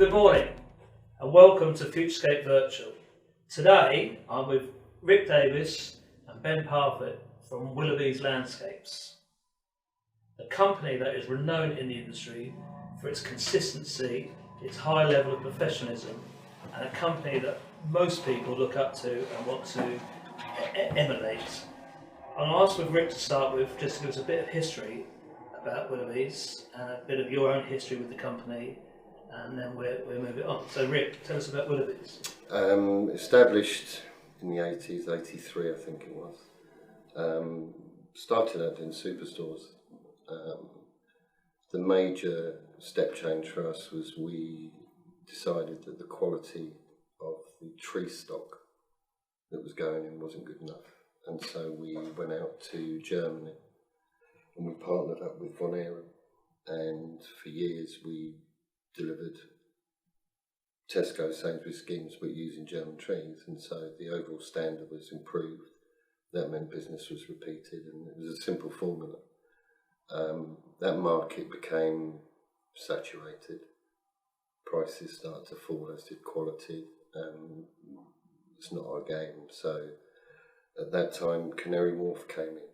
Good morning and welcome to FutureScape Virtual. Today I'm with Rick Davies and Ben Parfitt from Willerby's Landscapes, a company that is renowned in the industry for its consistency, its high level of professionalism, and a company that most people look up to and want to emulate. I'm going to ask with Rick to start with, just to give us a bit of history about Willerby's and a bit of your own history with the company, and then we'll move it on. So Rick, tell us about Willerby's. Established in the 80s, 83 I think it was. Started out in superstores. The major step change for us was we decided that the quality of the tree stock that was going in wasn't good enough, and so we went out to Germany and we partnered up with Von Ehren, and for years we delivered Tesco, Sainsbury's schemes but using German trees, and so the overall standard was improved. That meant business was repeated, and it was a simple formula. That market became saturated, prices started to fall as did quality. It's not our game, so at that time Canary Wharf came in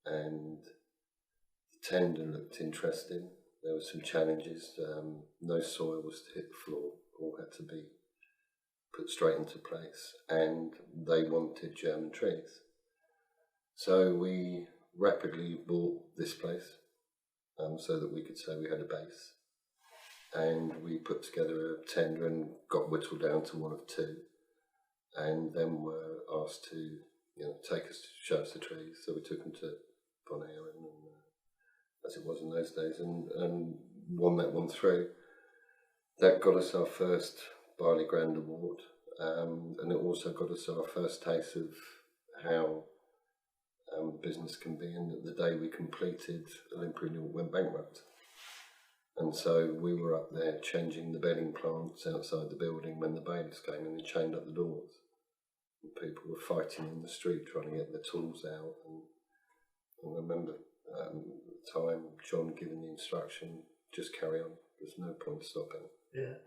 and the tender looked interesting. There were some challenges. No soil was to hit the floor, all had to be put straight into place, and they wanted German trees. So we rapidly bought this place so that we could say we had a base, and we put together a tender and got whittled down to one of two, and then were asked to take us to show us the trees. So we took them to Von Ehren, and as it was in those days, and won that one through. That got us our first Barley Grand Award, and it also got us our first taste of how business can be. And the day we completed, Olympia went bankrupt, and so we were up there changing the bedding plants outside the building when the bailiffs came in and chained up the doors. And people were fighting in the street trying to get their tools out, and I remember at the time John giving the instruction, just carry on, there's no point stopping,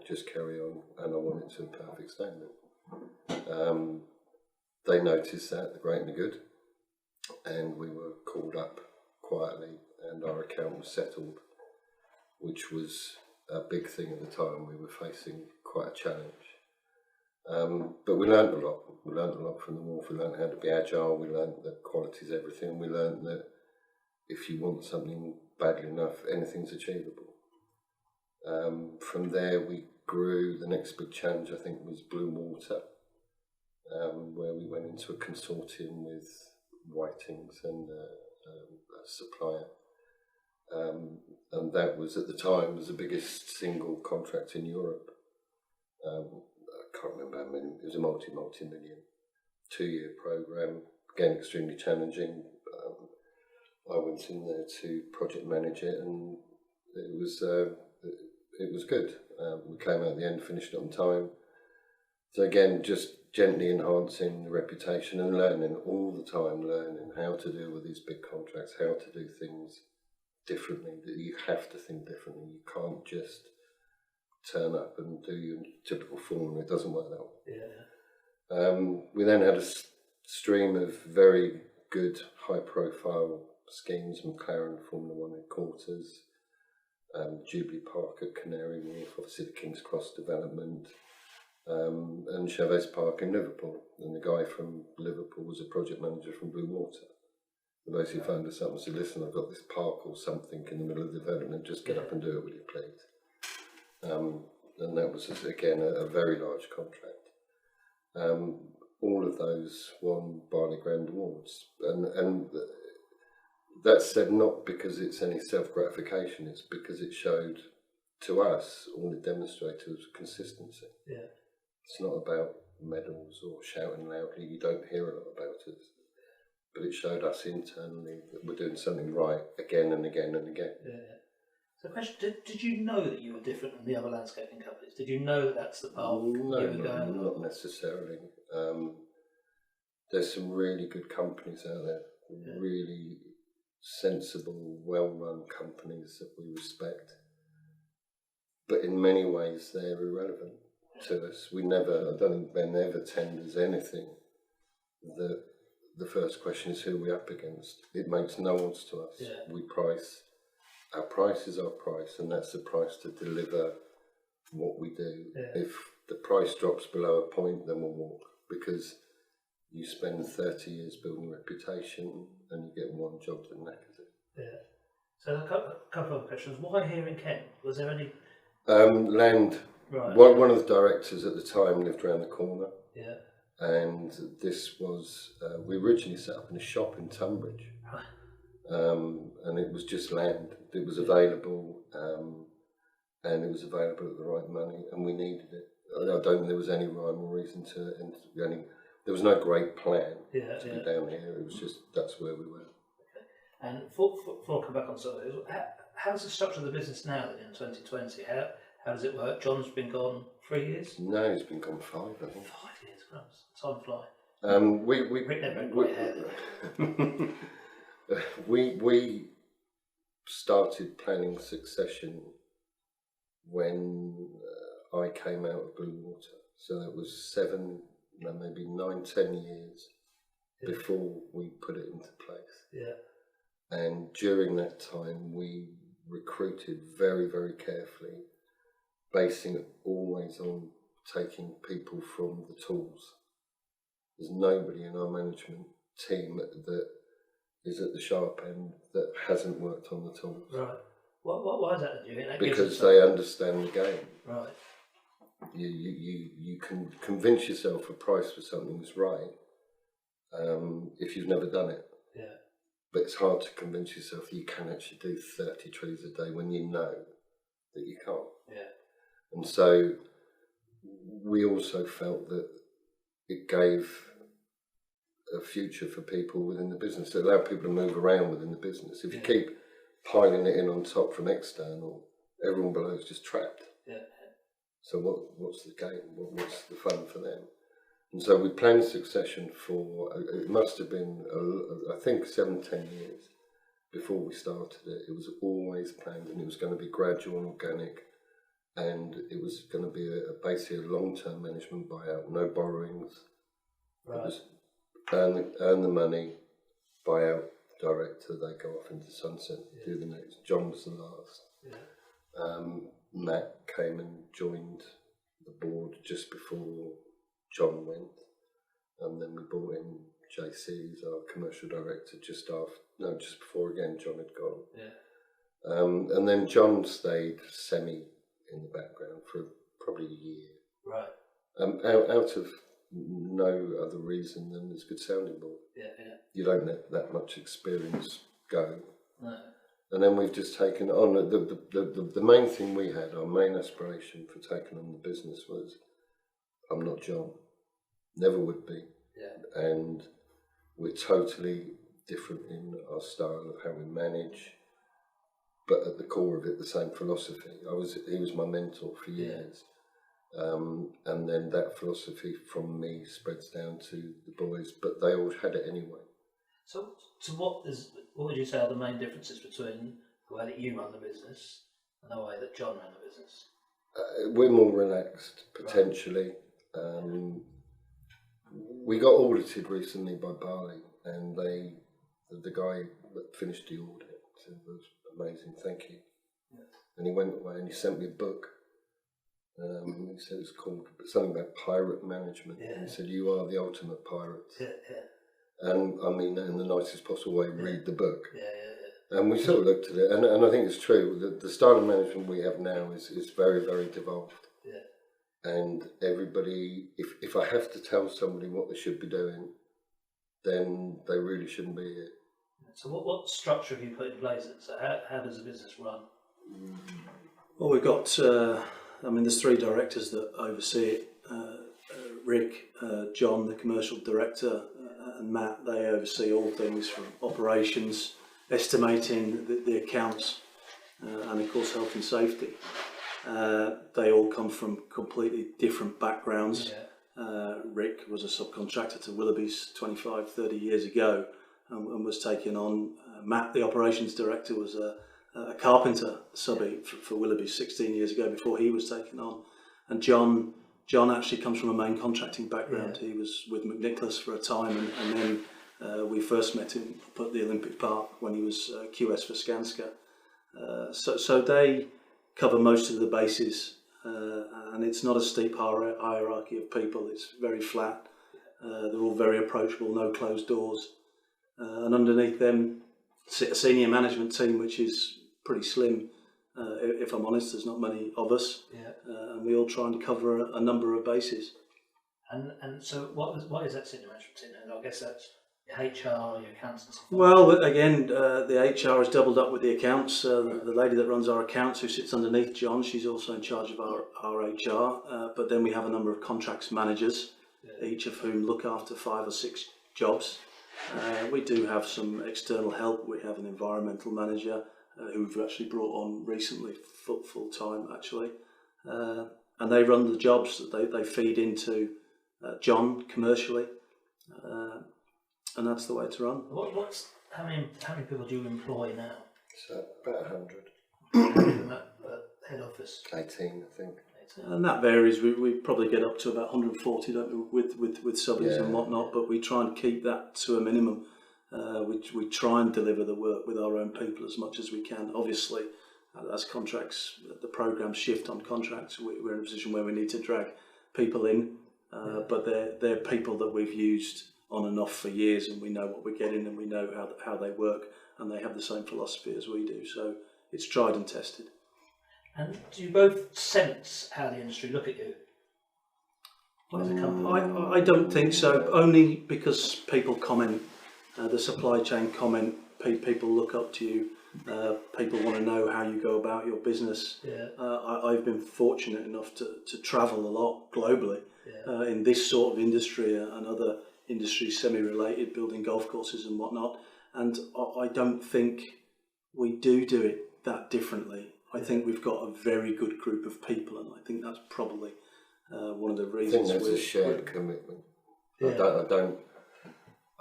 just carry on, and I want it to a perfect standard. They noticed that, the great and the good, and we were called up quietly and our account was settled, which was a big thing at the time. We were facing quite a challenge, but we learned a lot. We learned a lot from the wharf. We learned how to be agile, we learned that quality is everything, we learned that if you want something badly enough, anything's achievable. From there we grew. The next big challenge I think was Blue Water, where we went into a consortium with Whitings and a supplier, and that was at the time was the biggest single contract in Europe. I can't remember how many, it was a multi-million 2-year programme, again extremely challenging. I went in there to project manage it, and it was good. We came out at the end, finished it on time. So again, just gently enhancing the reputation and learning all the time, learning how to deal with these big contracts, how to do things differently. That you have to think differently. You can't just turn up and do your typical formula. It doesn't work that way. We then had a stream of very good, high-profile schemes: McLaren Formula 1 headquarters, Jubilee Park at Canary Wharf, obviously the King's Cross development, and Chavez Park in Liverpool. And the guy from Liverpool was a project manager from Blue Water. He basically phoned us up and said, listen, I've got this park or something in the middle of the development, just get up and do it, will you please? And that was, again, a very large contract. All of those won Barley Grand Awards. And that's said not because it's any self-gratification, it's because it showed to us, all it demonstrated was consistency. It's not about medals or shouting loudly. You don't hear a lot about it, but it showed us internally that we're doing something right again and again and again. So the question, did you know that you were different than the other landscaping companies? Did you know that that's the path you were going? No, not necessarily. There's some really good companies out there, really sensible, well-run companies that we respect. but in many ways they're irrelevant to us. I don't think Ben ever tenders anything that the first question is who we're up against. It makes no odds to us. We price, our price is our price, and that's the price to deliver what we do. If the price drops below a point, then we'll walk, because you spend 30 years building a reputation and you get one job that knackers it. So a couple of questions. Why here in Kent? Was there any land? Right. One of the directors at the time lived around the corner. And this was, we originally set up in a shop in Tunbridge. And it was just land. It was available, and it was available at the right money, and we needed it. I don't think there was any rhyme or reason to it. There was no great plan to be down here. It was just, that's where we were. And before I come back on something, how's the structure of the business now in 2020? How does it work? John's been gone 3 years? No, he's been gone 5, I think. 5 years, crumbs. Time fly. Rick never had grey hair then. We started planning succession when I came out of Blue Water. So it was 7, no, maybe 9, 10 years before we put it into place. And during that time, we recruited very, very carefully, basing it always on taking people from the tools. There's nobody in our management team that is at the sharp end that hasn't worked on the tools. Right. Why is that, do you think? Because they understand the game. Right. You can convince yourself a price for something is right if you've never done it. But it's hard to convince yourself that you can actually do 30 trees a day when you know that you can't. And so we also felt that it gave a future for people within the business. It allowed people to move around within the business. If you keep piling it in on top from external, everyone below is just trapped. So what's the game? What's the fun for them? And so we planned succession for, it must have been, I think 7, 10 years before we started it. It was always planned, and it was going to be gradual and organic, and it was going to be basically a long-term management buyout, no borrowings. It was earn the money, buy out director, they go off into sunset, do the next. John was the last. Matt came and joined the board just before John went, and then we brought in JC as our commercial director just before again John had gone. And then John stayed semi in the background for probably a year. Out of no other reason than it's a good sounding board. You don't let that much experience go. And then we've just taken on the main thing we had, our main aspiration for taking on the business was, I'm not John, never would be. And we're totally different in our style of how we manage, but at the core of it, the same philosophy. He was my mentor for years. And then that philosophy from me spreads down to the boys, but they all had it anyway. So what would you say are the main differences between the way that you run the business and the way that John ran the business? We're more relaxed, potentially. We got audited recently by Barley, and the guy that finished the audit said it was amazing, thank you. And he went away and he sent me a book. He said it's called something about pirate management. And he said, you are the ultimate pirate. And I mean, in the nicest possible way, read the book. And we sort of looked at it, and I think it's true. The style of management we have now is very, very devolved. And everybody, if I have to tell somebody what they should be doing, then they really shouldn't be here. So what structure have you put in place? So how does the business run? Well, we've got, there's 3 directors that oversee it. Rick, John, the commercial director, and Matt, they oversee all things from operations, estimating the accounts, and of course health and safety. They all come from completely different backgrounds. Rick was a subcontractor to Willerby's 25, 30 years ago, and was taken on. Matt, the operations director, was a a carpenter subby for Willerby 16 years ago before he was taken on. And John actually comes from a main contracting background. He was with McNicholas for a time, and then we first met him up at the Olympic Park when he was QS for Skanska. So they cover most of the bases, and it's not a steep hierarchy of people. It's very flat. They're all very approachable, no closed doors. And underneath them sit a senior management team, which is pretty slim. If I'm honest, there's not many of us, and we all try and cover a number of bases. And so what is that senior management team? And I guess that's your HR, your accounts. Well, again, the HR is doubled up with the accounts. The lady that runs our accounts, who sits underneath John, she's also in charge of our HR. But then we have a number of contracts managers, each of whom look after 5 or 6 jobs. We do have some external help. We have an environmental manager who we've actually brought on recently, full time actually, and they run the jobs that they feed into John commercially, and that's the way to run. How many people do you employ now? So about 100. At head office? 18, I think. And that varies. We probably get up to about 140, don't we, with subbies and whatnot, but we try and keep that to a minimum. We try and deliver the work with our own people as much as we can. Obviously, as contracts, the programs shift on contracts, we're in a position where we need to drag people in, but they're people that we've used on and off for years, and we know what we're getting, and we know how they work, and they have the same philosophy as we do. So it's tried and tested. And do you both sense how the industry look at you? As a company? I don't think so, only because people comment, the supply chain comment, people look up to you, people want to know how you go about your business. I've been fortunate enough to travel a lot globally in this sort of industry and other industries semi-related, building golf courses and whatnot, and I don't think we do it that differently. I think we've got a very good group of people, and I think that's probably one of the reasons. I think there's a shared commitment.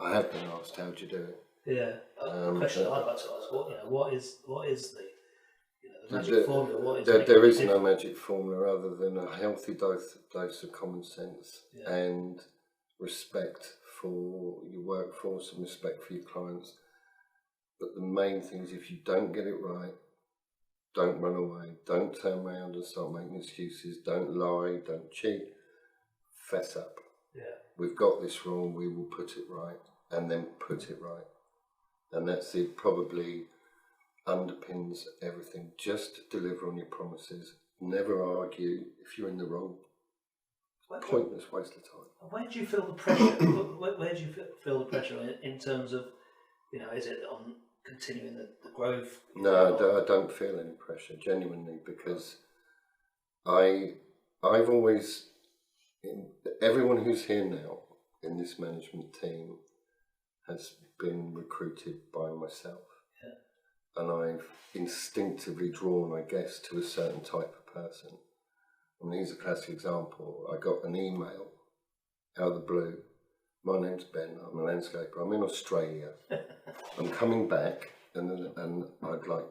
I have been asked, how do you do it? The question I'd like to ask, what is the magic formula? There is no magic formula other than a healthy dose of common sense and respect for your workforce and respect for your clients. But the main thing is, if you don't get it right, don't run away, don't turn around and start making excuses, don't lie, don't cheat, fess up. We've got this wrong, we will put it right, and then put it right. And that's it, probably underpins everything. Just deliver on your promises, never argue if you're in the wrong. Pointless waste of time. Where do you feel the pressure? Where do you feel the pressure in terms of, is it on continuing the growth? No, I don't feel any pressure, genuinely, because I've always, everyone who's here now in this management team has been recruited by myself, and I've instinctively drawn, I guess, to a certain type of person. I mean, here's a classic example. I got an email out of the blue. My name's Ben, I'm a landscaper, I'm in Australia, I'm coming back, and I'd like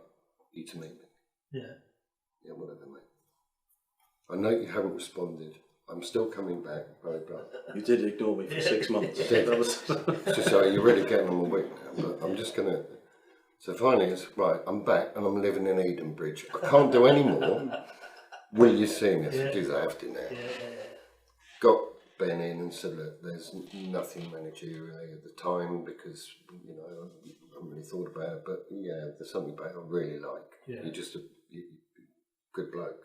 you to meet me. Yeah, whatever, mate. I know you haven't responded, I'm still coming back, blah, blah. You did ignore me for 6 months. So you're really getting on my wick now, but I'm just going to... So finally it's, right, I'm back and I'm living in Edenbridge. I can't do any more. Will you see me? I said, geez, I have to now. Got Ben in and said, look, there's nothing managerial at the time because, I haven't really thought about it, but there's something about it I really like. You're just a good bloke,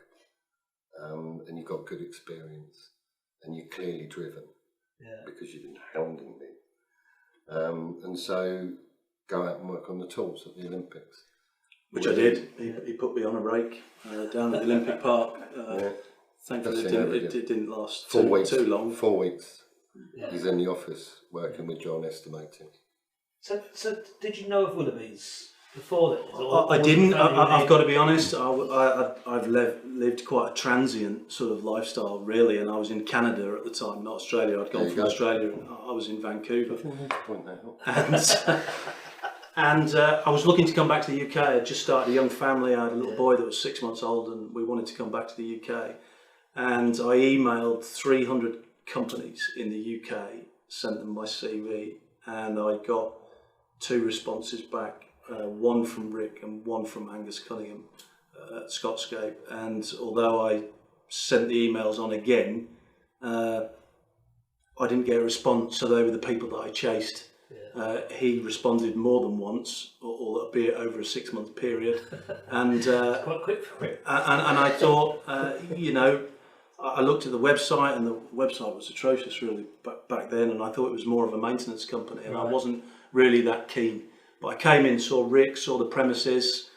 and you've got good experience, and you're clearly driven because you've been hounding me. And so go out and work on the tools at the Olympics. Which I did. He put me on a rake down at the Olympic Park. Thankfully, it didn't last too long. 4 weeks. He's in the office working with John estimating. So did you know of Willerby's before that? I didn't. I've got to be honest. I've lived quite a transient sort of lifestyle, really, and I was in Canada at the time, not Australia. I'd gone from Australia, and I was in Vancouver. And I was looking to come back to the UK. I just started a young family. I had a little boy that was 6 months old, and we wanted to come back to the UK. And I emailed 300 companies in the UK, sent them my CV, and I got 2 responses back, one from Rick and one from Angus Cunningham at FutureScape. And although I sent the emails on again, I didn't get a response, so they were the people that I chased. He responded more than once, albeit over a 6-month period, and Quite quick for it. and I thought, I looked at the website, and the website was atrocious really back then, and I thought it was more of a maintenance company, and I wasn't really that keen. But I came in, saw Rick, saw the premises.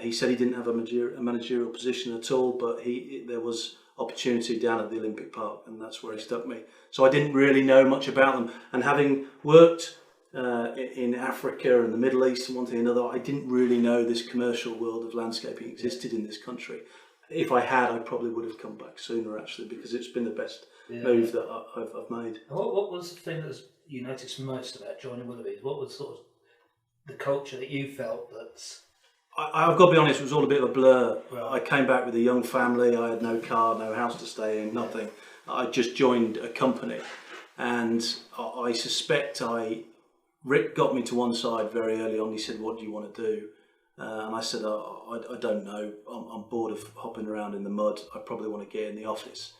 He said he didn't have a managerial position at all, but there was opportunity down at the Olympic Park, and that's where he stuck me. So I didn't really know much about them, and having worked in Africa and the Middle East and one thing and another, I didn't really know this commercial world of landscaping existed in this country. If I had, I probably would have come back sooner, actually, because it's been the best move that I've made. And what was the thing that you noticed most about joining Willerby's? What was sort of the culture that you felt that... I've got to be honest, it was all a bit of a blur. Right. I came back with a young family. I had no car, no house to stay in, nothing. I just joined a company, and I suspect Rick got me to one side very early on. He said, "What do you want to do?" And I said, I don't know. I'm bored of hopping around in the mud. I probably want to get in the office,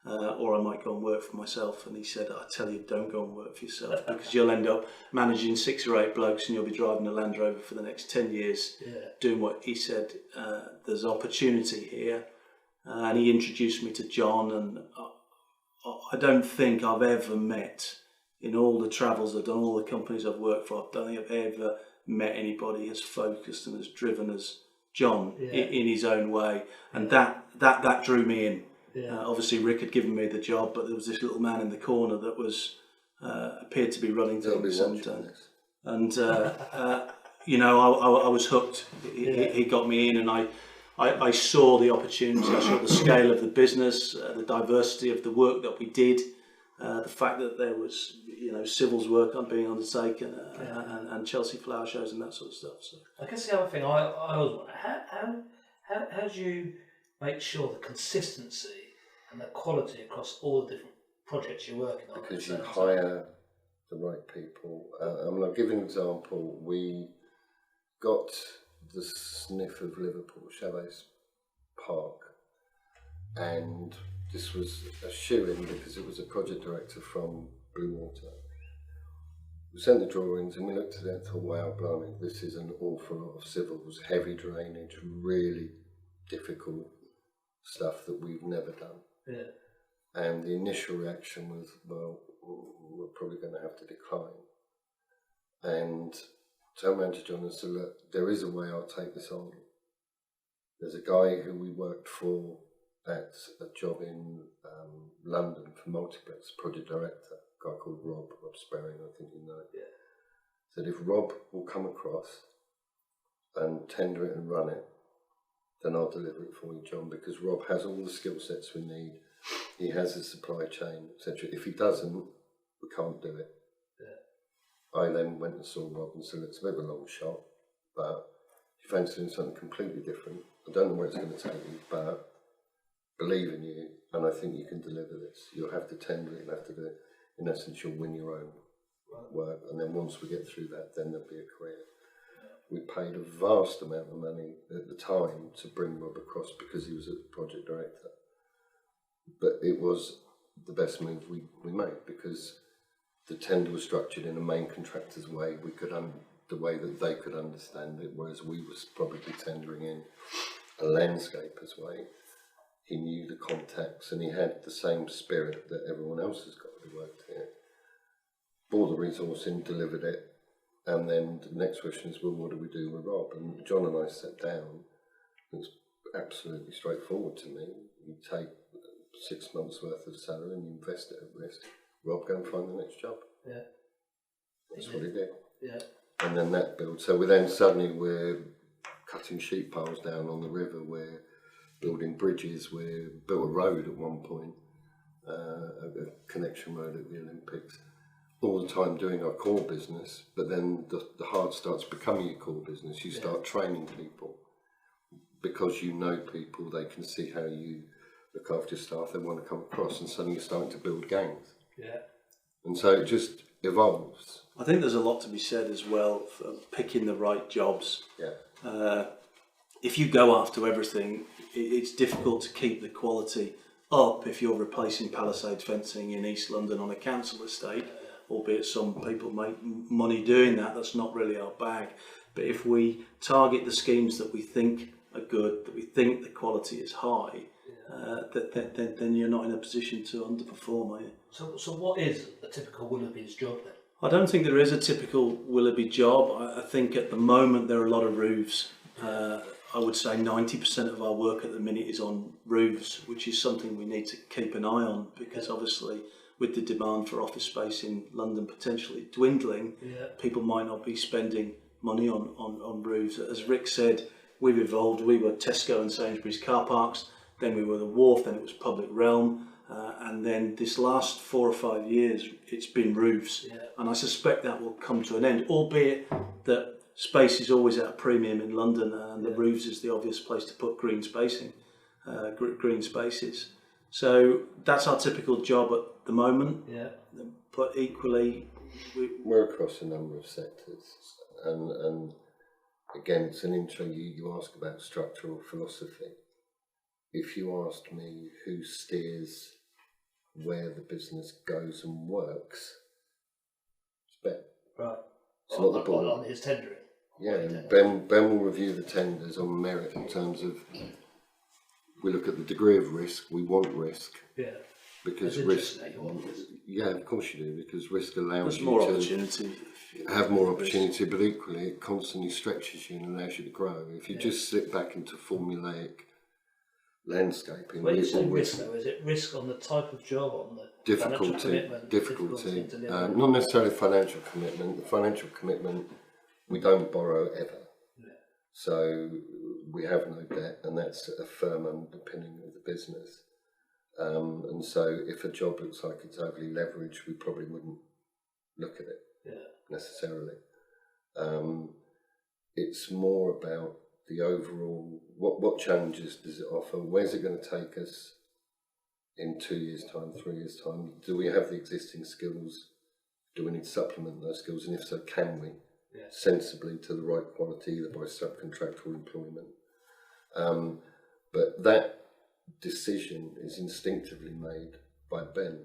or I might go and work for myself. And he said, "I tell you, don't go and work for yourself, because you'll end up managing 6 or 8 blokes, and you'll be driving a Land Rover for the next 10 years, doing what." He said, "There's opportunity here," and he introduced me to John. And I don't think I've ever met, in all the travels I've done, all the companies I've worked for, I don't think I've ever met anybody as focused and as driven as John in his own way, and that drew me in. Obviously Rick had given me the job, but there was this little man in the corner that was appeared to be running things, and I was hooked. He got me in, and I saw the opportunity. I saw the scale of the business, the diversity of the work that we did, the fact that there was civils work being undertaken, and Chelsea flower shows and that sort of stuff. So I guess the other thing I always wonder, how do you make sure the consistency and the quality across all the different projects you're working on? Because you hire the right people. I'll give you an example. We got the sniff of Liverpool, Chavez Park, and this was a shoe-in because it was a project director from Blue Water. We sent the drawings and we looked at it and thought, wow, blimey, this is an awful lot of civils, heavy drainage, really difficult stuff that we've never done. And the initial reaction was, well, we're probably going to have to decline. And turned around to John and said, look, there is a way I'll take this on. There's a guy who we worked for at a job in London for Multiplex, project director, a guy called Rob Sperring, I think you know. Said if Rob will come across and tender it and run it, then I'll deliver it for you, John, because Rob has all the skill sets we need. He has the supply chain, etc. If he doesn't, we can't do it. I then went and saw Rob and said, it's a bit of a long shot, but if you fancy doing something completely different, I don't know where it's going to take you, but believe in you, and I think you can deliver this. You'll have to tender it, you'll have to do it. In essence, you'll win your own work, and then once we get through that, then there'll be a career. We paid a vast amount of money at the time to bring Rob across because he was a project director. But it was the best move we made, because the tender was structured in a main contractor's way. We could the way that they could understand it, whereas we was probably tendering in a landscaper's way. He knew the contacts and he had the same spirit that everyone else has got who worked here. Brought the resource in, delivered it, and then the next question is, well, what do we do with Rob? And John and I sat down. It was absolutely straightforward to me. You take 6 months worth of salary and you invest it at risk. Rob, go and find the next job. That's what he did. And then that built. So we're cutting sheep piles down on the river. We're building bridges. We built a road at one point, a connection road at the Olympics. all the time doing our core business, but then the hard starts becoming your core business. You start training people because you know people, they can see how you look after your staff, they want to come across, and suddenly you're starting to build gangs. Yeah. And so it just evolves. I think there's a lot to be said as well for picking the right jobs. Yeah. If you go after everything, it's difficult to keep the quality up if you're replacing palisade fencing in East London on a council estate, albeit some people make money doing that. That's not really our bag. But if we target the schemes that we think are good, that we think the quality is high, then you're not in a position to underperform, are you? So what is a typical Willerby's job then? I don't think there is a typical Willerby job. I think at the moment there are a lot of roofs. I would say 90% of our work at the minute is on roofs, which is something we need to keep an eye on, because obviously with the demand for office space in London potentially dwindling, people might not be spending money on roofs. As Rick said, we've evolved. We were Tesco and Sainsbury's car parks, then we were the Wharf, then it was Public Realm, and then this last 4 or 5 years it's been roofs. And I suspect that will come to an end, albeit that space is always at a premium in London, and the roofs is the obvious place to put green spacing, green spaces. So that's our typical job at the moment. But equally, we're across a number of sectors, and again, it's an intro. You ask about structural philosophy. If you asked me who steers where the business goes and works, it's Ben. Right. It's not the board. On his tendering. Yeah, Ben will review the tenders on merit in terms of, we look at the degree of risk. We want risk. Yeah. Because That's risk. that you want risk. Yeah, of course you do, because risk allows there's you more to opportunity. have more opportunity, but equally it constantly stretches you and allows you to grow. If you just slip back into formulaic landscaping. When you say risk though, is it risk on the type of job, on the financial commitment? Difficulty. Not necessarily financial commitment. The financial commitment, we don't borrow ever. So we have no debt, and that's a firm underpinning of the business. And so if a job looks like it's overly leveraged, we probably wouldn't look at it necessarily. It's more about the overall, what challenges does it offer? Where's it going to take us in 2 years' time, 3 years' time? Do we have the existing skills? Do we need to supplement those skills? And if so, can we? Sensibly, to the right quality, either by subcontractual employment. But that decision is instinctively made by Ben.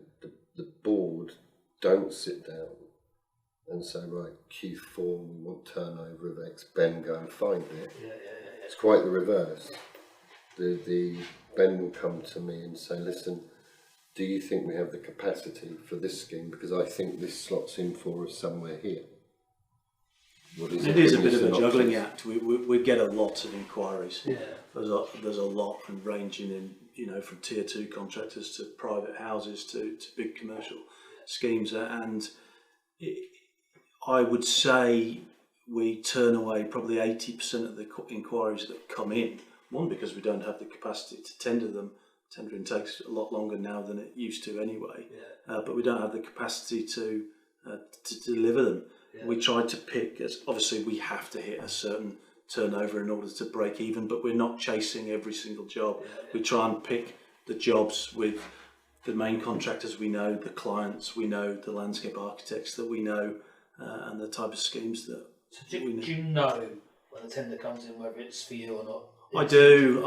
The board don't sit down and say, right, Q4, we want turnover of X, Ben, go and find it. It's quite the reverse. The Ben will come to me and say, listen, do you think we have the capacity for this scheme? Because I think this slots in for us somewhere here. It is a bit of a juggling act. We get a lot of inquiries. There's a lot, and ranging in, from tier 2 contractors to private houses to big commercial schemes, and I would say we turn away probably 80% of the inquiries that come in. One, because we don't have the capacity to tender them. Tendering takes a lot longer now than it used to anyway. But we don't have the capacity to deliver them. We tried to pick, as obviously we have to hit a certain turnover in order to break even, but we're not chasing every single job. We try and pick the jobs with the main contractors we know, the clients we know, the landscape architects that we know, and the type of schemes that we know. Do you know when the tender comes in whether it's for you or not? I do.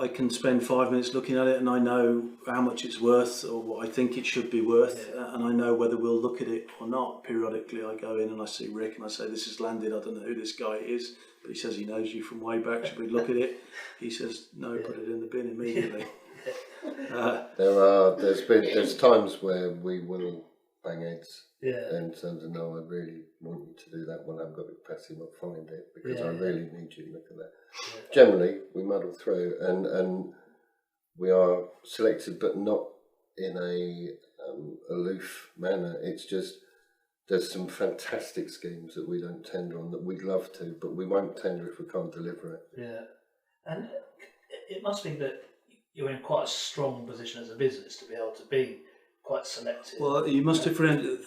I can spend 5 minutes looking at it, and I know how much it's worth, or what I think it should be worth, and I know whether we'll look at it or not. Periodically, I go in and I see Rick, and I say, "This is landed. I don't know who this guy is, but he says he knows you from way back. Should we look at it?" He says, "No, put it in the bin immediately." There's times where we will bang heads. In terms of, no, I really want you to do that one. I haven't got the capacity, I'll find it, because I really need you to look at that. Generally, we muddle through, and we are selected, but not in a aloof manner. It's just, there's some fantastic schemes that we don't tender on that we'd love to, but we won't tender if we can't deliver it. And it must be that you're in quite a strong position as a business to be able to be quite selective? Well, you must differentiate.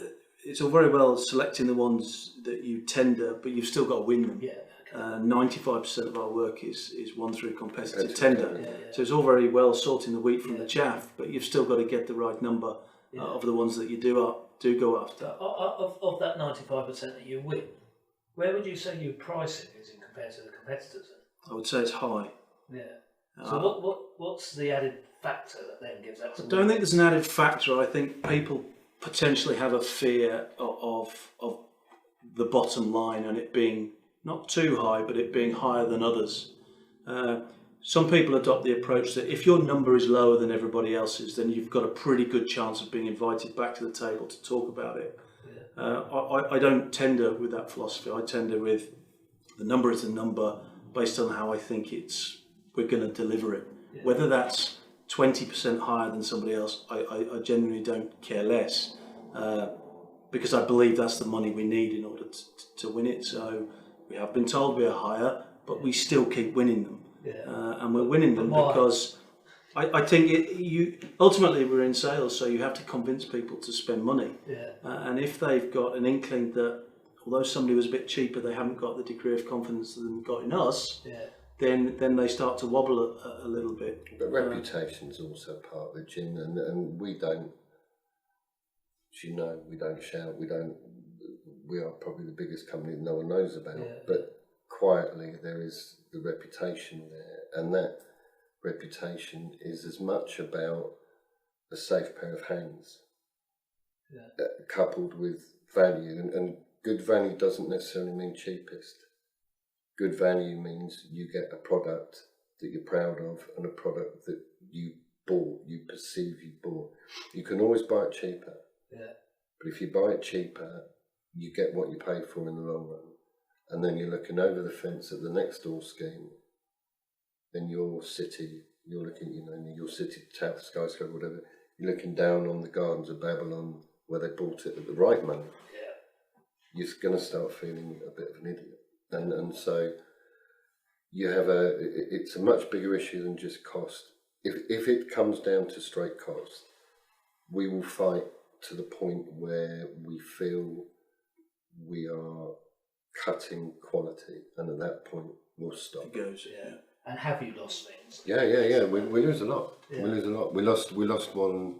It's all very well selecting the ones that you tender, but you've still got to win them. Yeah. 95% of our work is won through competitive tender. Yeah. So it's all very well sorting the wheat from the chaff, but you've still got to get the right number of the ones that you do go after. Of that 95% that you win, where would you say your pricing is in compared to the competitors? I would say it's high. Yeah. So what's the added factor that then gives that? I don't think there's an added factor. I think people potentially have a fear of the bottom line and it being not too high, but it being higher than others. Some people adopt the approach that if your number is lower than everybody else's, then you've got a pretty good chance of being invited back to the table to talk about it. I don't tender with that philosophy. I tender with the number is the number based on how I think we're going to deliver it. Whether that's 20% higher than somebody else, I genuinely don't care less, because I believe that's the money we need in order to win it. So we have been told we are higher, but we still keep winning them. And we're winning them because I think ultimately we're in sales, so you have to convince people to spend money. And if they've got an inkling that although somebody was a bit cheaper, they haven't got the degree of confidence that they've got in us, then they start to wobble a little bit. But reputation's also part of it, Jim, and we don't, as you know, we don't shout, we are probably the biggest company that no one knows about, but quietly there is the reputation there, and that reputation is as much about a safe pair of hands, coupled with value, and good value doesn't necessarily mean cheapest. Good value means you get a product that you're proud of and a product that you bought, you perceive you bought. You can always buy it cheaper, but if you buy it cheaper, you get what you paid for in the long run. And then you're looking over the fence at the next door scheme in your city, you're looking, your city, town, skyscraper, whatever, you're looking down on the gardens of Babylon where they bought it at the right money. You're going to start feeling a bit of an idiot. And so you have it's a much bigger issue than just cost. If it comes down to straight cost, we will fight to the point where we feel we are cutting quality, and at that point we'll stop. It goes, And have you lost things? Yeah. We lose a lot. We lose a lot. We lost one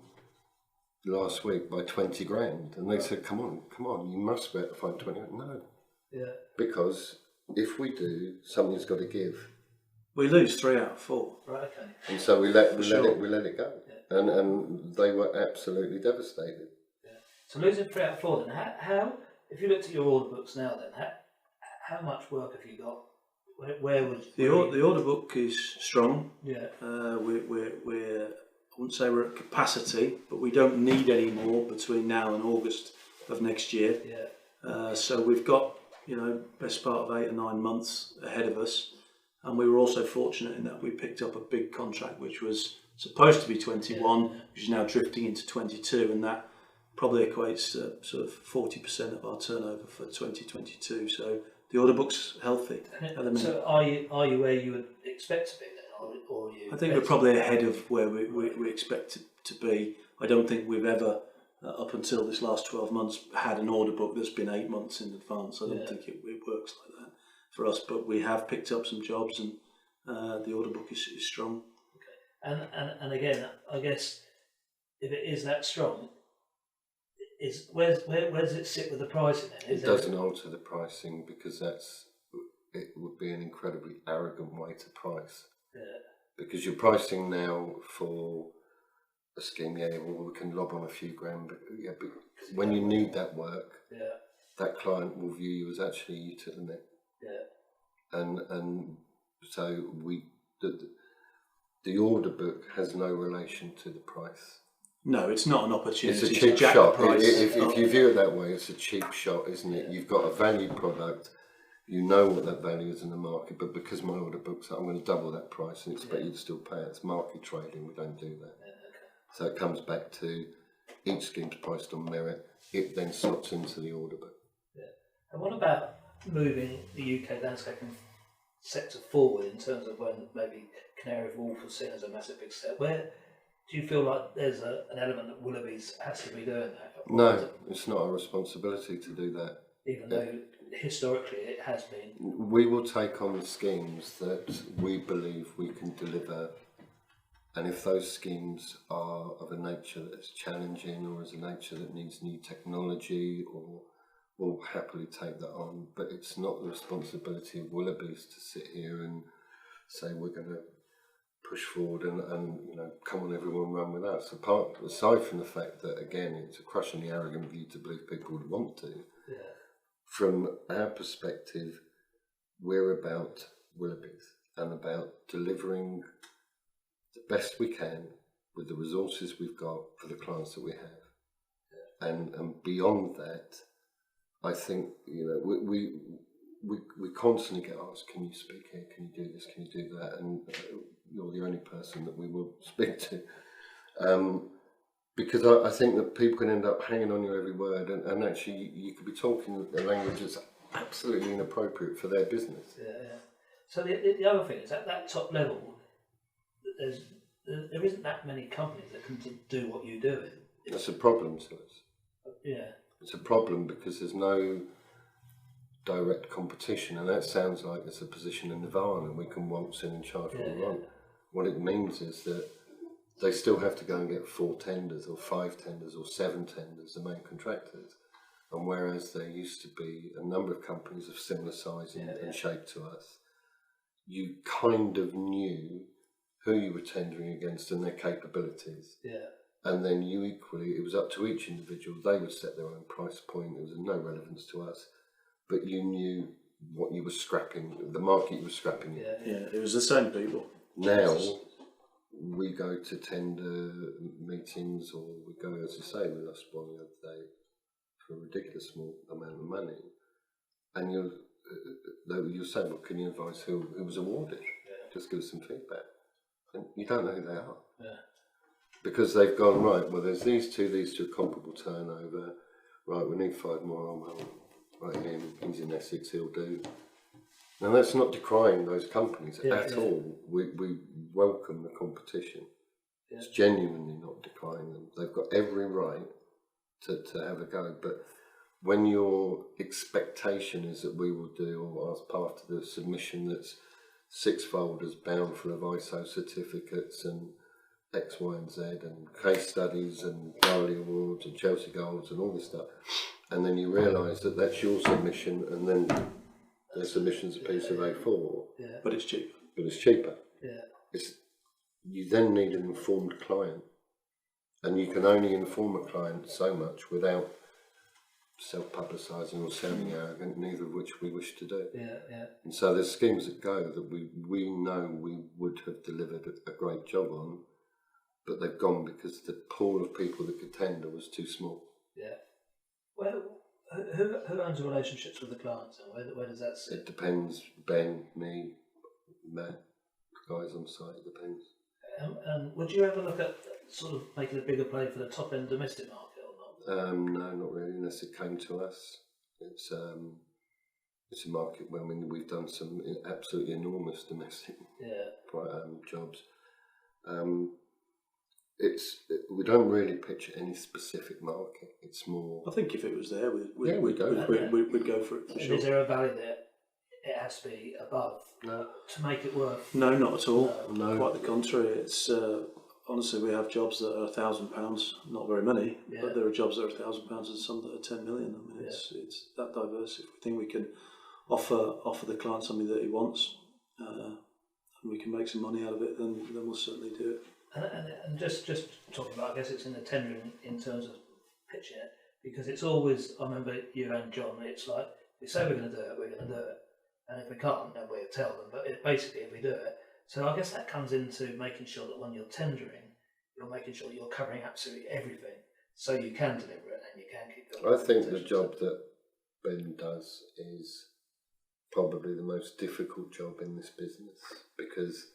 last week by 20 grand, and they said, "Come on, you must be able to find 20." No. Because if we do, something's got to give. We lose 3 out of 4. Right. Okay. And so we let it go, and they were absolutely devastated. So losing 3 out of 4, then how? If you looked at your order books now, then how much work have you got? Where would the order book is strong? We're I wouldn't say we're at capacity, but we don't need any more between now and August of next year. So we've got best part of 8 or 9 months ahead of us, and we were also fortunate in that we picked up a big contract which was supposed to be 21, which is now drifting into 22, and that probably equates to sort of 40% of our turnover for 2022. So the order book's healthy at the minute. So are you where you would expect to be then, or are you? I think we're probably ahead of where we expect to be. I don't think we've ever, up until this last 12 months, had an order book that's been 8 months in advance. I don't think it works like that for us, but we have picked up some jobs, and the order book is strong. Okay. And again, I guess if it is that strong, where does it sit with the pricing then? It doesn't alter the pricing, because it would be an incredibly arrogant way to price. Because you're pricing now for a scheme, we can lob on a few grand, but when you need that work, that client will view you as actually you to the net. And so the order book has no relation to the price. No, it's not an opportunity. It's a cheap shot. If Oh. you view it that way, it's a cheap shot, isn't it? You've got a value product, you know what that value is in the market, but because my order book's up, I'm going to double that price and expect you to still pay it. It's market trading, we don't do that. So it comes back to each scheme's priced on merit, it then slots into the order book. And what about moving the UK landscaping sector forward in terms of when maybe Canary Wharf was seen as a massive big step? Where Do you feel like there's an element that Willerby's has to be doing that? No, it's not our responsibility to do that. Even though historically it has been. We will take on the schemes that we believe we can deliver, and if those schemes are of a nature that's challenging or is a nature that needs new technology, or we'll happily take that on. But it's not the responsibility of Willerby's to sit here and say we're going to push forward and you know, come on everyone, run with us. Aside from the fact that, again, it's a crushingly arrogant view to believe people would want to. Yeah. From our perspective, we're about Willerby's and about delivering the best we can with the resources we've got for the clients that we have. Yeah. And beyond that, I think, you know, we constantly get asked, can you speak here, can you do this, can you do that? And you're the only person that we will speak to. Because I think that people can end up hanging on your every word, and actually you could be talking a language that's absolutely inappropriate for their business. Yeah, yeah. So the other thing is, at that top level, there isn't that many companies that can do what you do. That's a problem to us. Yeah. It's a problem because there's no direct competition, and that sounds like it's a position in nirvana and we can waltz in and charge what we want. What it means is that they still have to go and get 4 tenders or 5 tenders or 7 tenders, the main contractors. And whereas there used to be a number of companies of similar size and shape to us, you kind of knew who you were tendering against and their capabilities. Yeah. And then you equally, it was up to each individual. They would set their own price point. It was of no relevance to us. But you knew what you were scrapping, the market you were scrapping. Yeah, it was the same people. Now, we go to tender meetings, or we go, as I say, we lost one the other day for a ridiculous small amount of money. And you'll say, well, can you advise who was awarded? Yeah. Just give us some feedback. And you don't know who they are. Yeah. Because they've gone, right, well, there's these two comparable turnover. Right, we need 5 more. Oh, well, right, he's in Essex, he'll do. Now, that's not decrying those companies at all. We welcome the competition. Yeah. It's genuinely not decrying them. They've got every right to have a go. But when your expectation is that we will do, or as part of the submission that's 6 folders bound full of ISO certificates and X, Y, and Z, and case studies, and Barley Awards, and Chelsea Golds, and all this stuff, and then you realise that that's your submission, and then their submission's a piece of A4. Yeah. But it's cheaper. But it's cheaper. Yeah. You then need an informed client, and you can only inform a client so much without self-publicising or sounding arrogant, neither of which we wish to do. Yeah, yeah. And so there's schemes that go that we know we would have delivered a great job on, but they've gone because the pool of people that could tender was too small. Yeah. Well, who owns the relationships with the clients, and where does that sit? It depends. Ben, me, Matt, guys on site. It depends. And would you ever look at sort of making a bigger play for the top end domestic market or not? No, not really, unless it came to us. It's a market where we've done some absolutely enormous domestic jobs. We don't really pitch any specific market. It's more. I think if it was there, we'd go for it. We'd go for it. For sure. Is there a value that it has to be above to make it worth? No, not at all. No. Quite the contrary. It's honestly, we have jobs that are £1,000. Not very many, but there are jobs that are £1,000 and some that are 10 million. I mean, it's that diverse. If we think we can offer the client something that he wants, and we can make some money out of it, then we'll certainly do it. And just talking about, I guess it's in the tendering in terms of pitching it, because it's always, I remember you and John, it's like, we say we're going to do it, we're going to do it, and if we can't, then we'll tell them, but basically if we do it. So I guess that comes into making sure that when you're tendering, you're making sure you're covering absolutely everything, so you can deliver it and you can keep going. I think the job that Ben does is probably the most difficult job in this business, because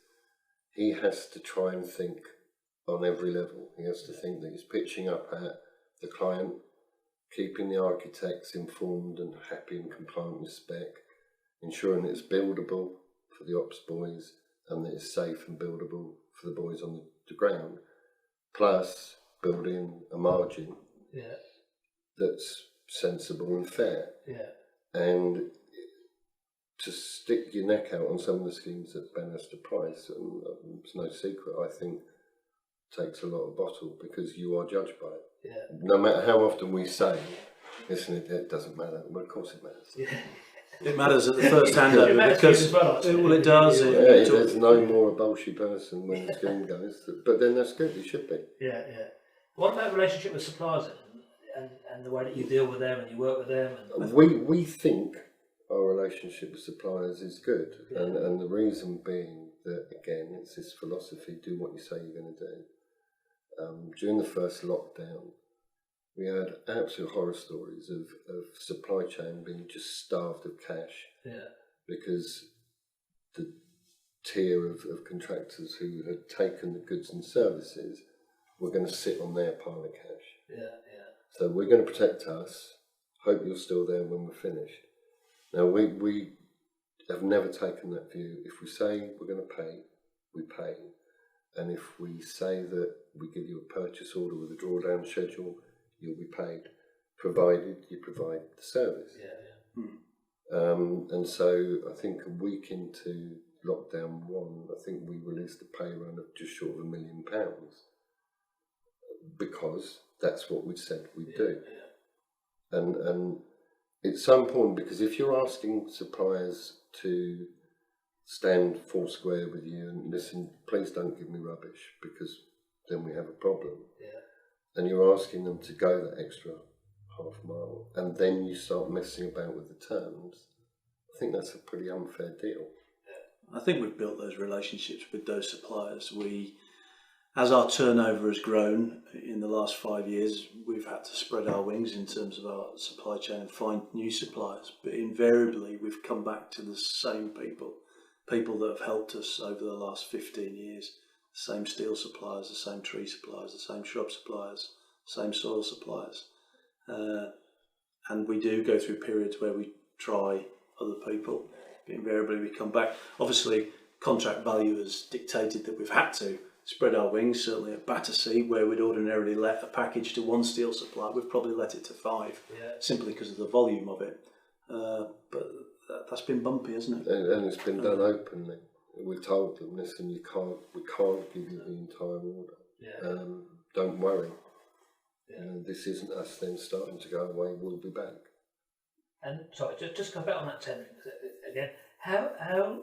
he has to try and think on every level. He has to think that he's pitching up at the client, keeping the architects informed and happy and compliant with spec, ensuring that it's buildable for the ops boys and that it's safe and buildable for the boys on the ground. plus building a margin Yeah. that's sensible and fair. Yeah. And to stick your neck out on some of the schemes that Ben has to price, and it's no secret, I think takes a lot of bottle, because you are judged by it. Yeah. No matter how often we say, listen, it doesn't matter. Well, of course it matters. Yeah. It matters at the first handover because well, it does. There's no more a bolshy person when the scheme goes, but then that's good. It should be. Yeah, yeah. What about relationship with suppliers and the way that you deal with them and you work with them? And We think our relationship with suppliers is good, Yeah. and the reason being that, again, it's this philosophy: do what you say you're going to do. During the first lockdown, we had absolute horror stories of supply chain being just starved of cash, Yeah. because the tier of contractors who had taken the goods and services were going to sit on their pile of cash. Yeah, yeah. So we're going to protect us. Hope you're still there when we're finished. Now, we have never taken that view. If we say we're going to pay, we pay. And if we say that we give you a purchase order with a drawdown schedule, you'll be paid, provided you provide the service. Yeah, yeah. And so I think a week into lockdown 1, I think we released a pay run of just short of £1 million, because that's what we said we'd do. Yeah. And it's so important, because if you're asking suppliers to stand foursquare with you and listen, please don't give me rubbish, because then we have a problem. Yeah. And you're asking them to go that extra half mile, and then you start messing about with the terms, I think that's a pretty unfair deal. I think we've built those relationships with those suppliers. As our turnover has grown in the last 5 years, we've had to spread our wings in terms of our supply chain and find new suppliers. But invariably, we've come back to the same people that have helped us over the last 15 years. The same steel suppliers, the same tree suppliers, the same shrub suppliers, same soil suppliers. And we do go through periods where we try other people, but invariably we come back. Obviously, contract value has dictated that we've had to spread our wings. Certainly at Battersea, where we'd ordinarily let a package to 1 steel supplier, we've probably let it to 5, simply because of the volume of it. But that's been bumpy, hasn't it? And it's been done openly. We've told them, listen, we can't give you the entire order. Yeah. Don't worry. Yeah. This isn't us then starting to go away, we'll be back. And sorry, just go back on that tendering again. How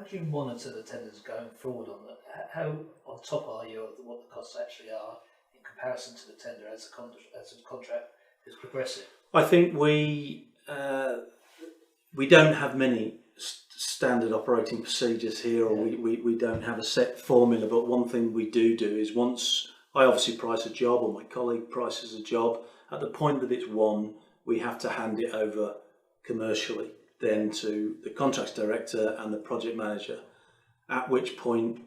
do you monitor the tenders going forward on that? How on top are you of what the costs actually are in comparison to the tender as the contract is progressing? I think we don't have many standard operating procedures here, or we don't have a set formula, but one thing we do is, once I obviously price a job, or my colleague prices a job, at the point that it's won, we have to hand it over commercially then to the contracts director and the project manager, at which point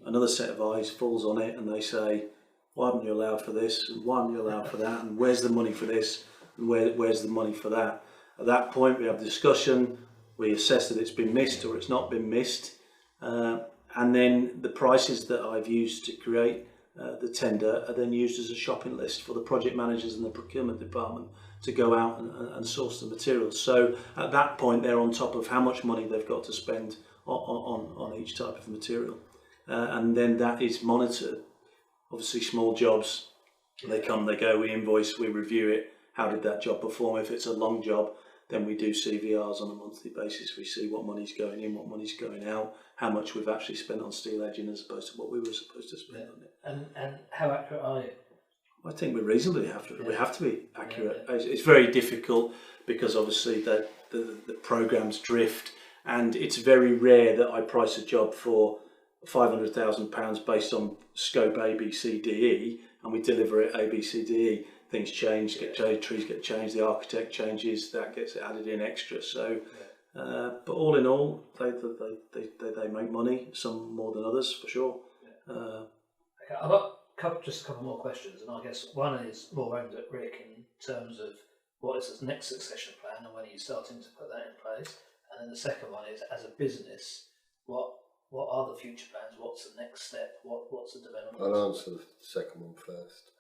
another set of eyes falls on it, and they say, why haven't you allowed for this, and why haven't you allowed for that, and where's the money for this, and where's the money for that? At that point we have a discussion, we assess that it's been missed or it's not been missed, and then the prices that I've used to create the tender are then used as a shopping list for the project managers and the procurement department to go out and source the materials. So at that point they're on top of how much money they've got to spend on each type of material, and then that is monitored. Obviously small jobs, they come, they go, we invoice, we review it, how did that job perform. If it's a long job, then we do CVRs on a monthly basis. We see what money's going in, what money's going out, how much we've actually spent on steel edging as opposed to what we were supposed to spend on it. And how accurate are you? I think we're reasonably accurate. We have to be accurate. It's very difficult because obviously the programs drift, and it's very rare that I price a job for £500,000 based on scope A, B, C, D, E, and we deliver it A, B, C, D, E. Things change, trees get changed, the architect changes, that gets added in extra. So, but all in all, they make money, some more than others for sure. Okay, I've got just a couple more questions, and I guess one is more aimed at Rick in terms of what is the next succession plan and when are you starting to put that in place, and then the second one is, as a business, what are the future plans? What's the next step? What's what's the development? I'll answer the second one first.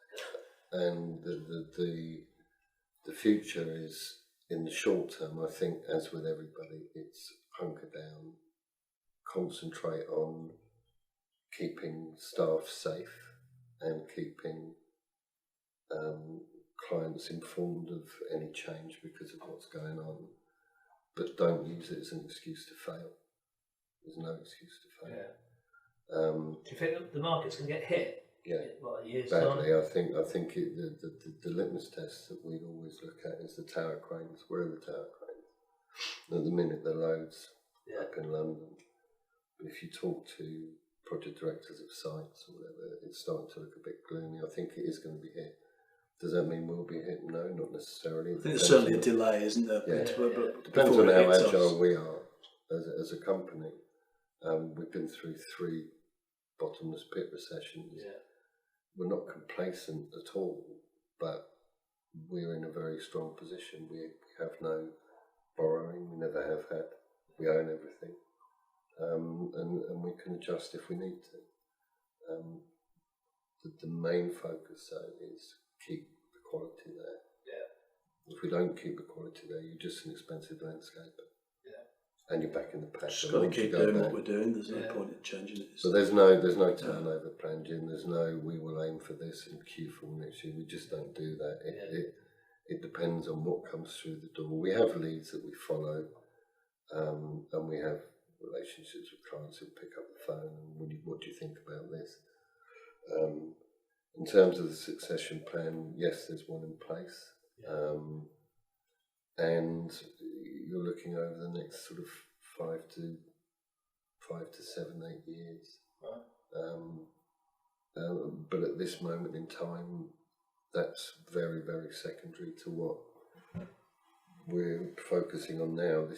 And the future is, in the short term, I think, as with everybody, it's hunker down, concentrate on keeping staff safe and keeping clients informed of any change because of what's going on, but don't use it as an excuse to fail. There's no excuse to fail. Yeah. Do you think the market's going to get hit? Yeah, Like a year's badly. time? I think the litmus test that we'd always look at is the tower cranes. Where are the tower cranes? At the minute, they're loads up in London. But if you talk to project directors of sites or whatever, it's starting to look a bit gloomy. I think it is going to be hit. Does that mean we'll be hit? No, not necessarily. I think there's certainly a delay, isn't there? Yeah. But Depends on how hits agile us. we are as a company. We've been through 3 bottomless pit recessions. Yeah. We're not complacent at all, but we're in a very strong position. We have no borrowing, we never have had. We own everything, and we can adjust if we need to. The main focus, though, is keep the quality there. Yeah. If we don't keep the quality there, you're just an expensive landscaper. Yeah. And you're back in the pack. Just got to keep doing what we're doing. There's no point in changing it. But there's no turnover plan, Jim. There's no we will aim for this in Q4 next year. We just don't do that. It depends on what comes through the door. We have leads that we follow, and we have relationships with clients who pick up the phone and what do you think about this? In terms of the succession plan, yes, there's one in place, and you're looking over the next sort of 5 to 7, 8 years. Right. But at this moment in time, that's very, very secondary to what we're focusing on now.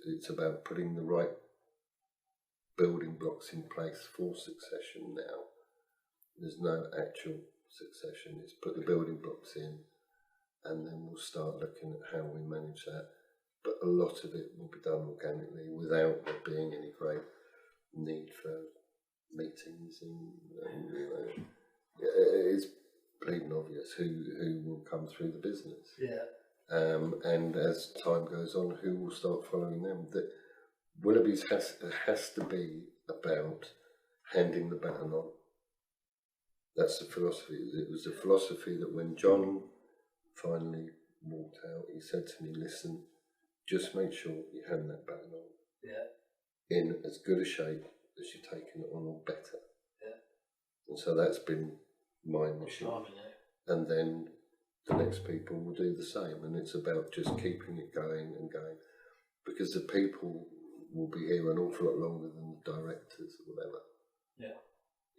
It's about putting the right building blocks in place for succession now. There's no actual succession. It's put the building blocks in, and then we'll start looking at how we manage that. But a lot of it will be done organically without there being any great need for meetings and it's bleeding obvious who will come through the business. Yeah. And as time goes on, who will start following them? That Willerby's has to be about handing the baton on. That's the philosophy. It was the philosophy that when John finally walked out, he said to me, "Listen, just make sure you hand that baton on. Yeah. In as good a shape as you're taking it on, or better." Yeah. And so that's been my mission. And then the next people will do the same. And it's about just keeping it going and going. Because the people will be here an awful lot longer than the directors or whatever. Yeah.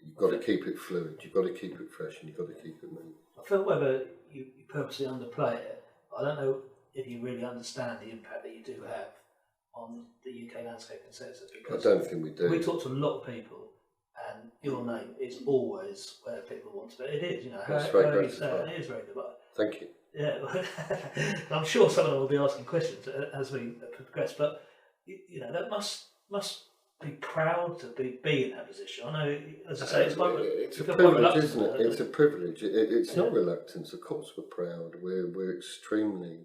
You've got to keep it fluid, you've got to keep it fresh, and you've got to keep it moving. I feel whether you purposely underplay it, I don't know if you really understand the impact that you do have on the UK landscaping sector. I don't think we do. We talk to a lot of people, and your name is always where people want to be. It is, you know. That's very gratifying. It is very good. Thank you. Yeah, I'm sure some of them will be asking questions as we progress, but you know that must be proud to be in that position. I know, as I say, it's a privilege, isn't it? It's a privilege. It's not reluctance. Of course, we're proud. We're extremely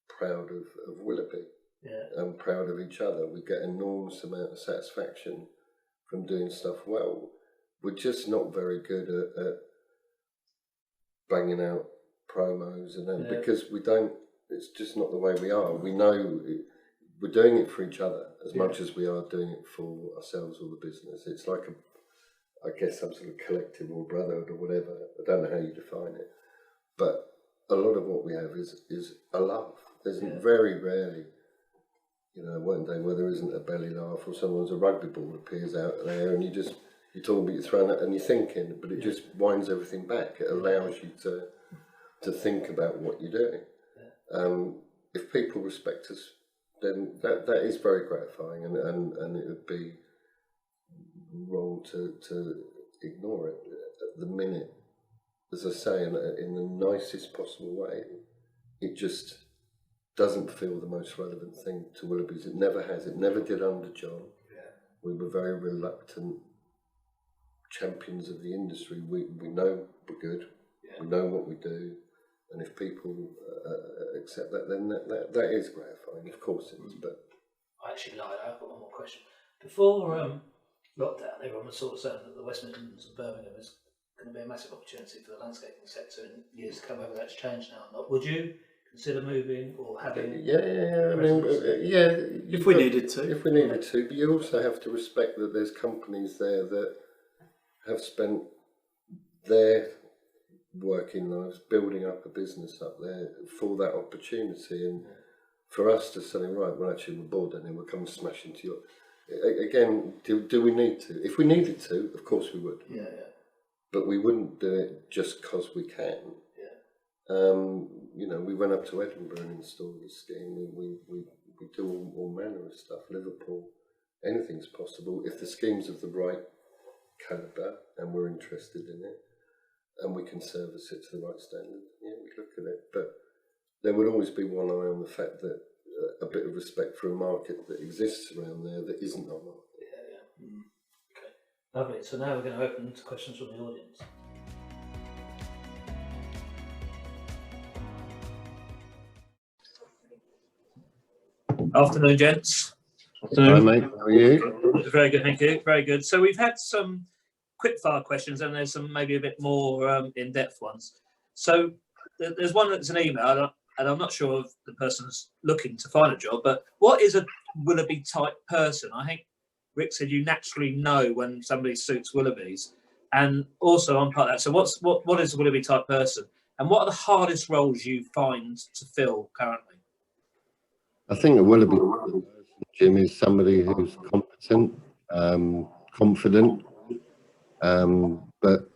proud of Willerby. Yeah. And proud of each other. We get an enormous amount of satisfaction from doing stuff well. We're just not very good at banging out promos and then because we don't. It's just not the way we are. We know we're doing it for each other as much as we are doing it for ourselves or the business. It's like I guess some sort of collective or brotherhood or whatever. I don't know how you define it, but a lot of what we have is a laugh. There's very rarely, you know, one day where there isn't a belly laugh or someone's a rugby ball appears out there and you're talking about you're throwing it and you're thinking, but it just winds everything back. It allows you to think about what you're doing. If people respect us, then that is very gratifying, and it would be wrong to ignore it. At the minute, as I say, in the nicest possible way, it just doesn't feel the most relevant thing to Willerby's. It never has. It never did under John. Yeah. We were very reluctant champions of the industry. We know we're good, we know what we do, and if people accept that, then that is gratifying. Of course it is. But I actually lied. I've got one more question. Before lockdown, everyone was sort of saying that the West Midlands and Birmingham is going to be a massive opportunity for the landscaping sector in years to come. Whether that's changed now or not, would you consider moving or having? I mean, If we needed to. If we needed to, but you also have to respect that there's companies there that have spent their working lives building up a business up there for that opportunity, and for us to say, right, well actually we're bored and then we'll come and smash into your... Again, do we need to? If we needed to, of course we would. Yeah. But we wouldn't do it just because we can. You know, we went up to Edinburgh and installed the scheme. We do all manner of stuff. Liverpool, anything's possible if the scheme's of the right calibre and we're interested in it, and we can service it to the right standard. Yeah, we look at it, but there would always be one eye on the fact that a bit of respect for a market that exists around there that isn't our market. Okay, lovely. So now we're going to open to questions from the audience. Afternoon, gents. Hi, mate. How are you? Very good, thank you. Very good. So we've had some quick fire questions, and there's some maybe a bit more in-depth ones. So there's one that's an email, and I'm not sure if the person's looking to find a job, but what is a Willerby type person? I think Rick said you naturally know when somebody suits Willerby's, and also on part of that. So what is a Willerby type person, and what are the hardest roles you find to fill currently? I think a Willerby person, Jim, is somebody who's competent, confident, but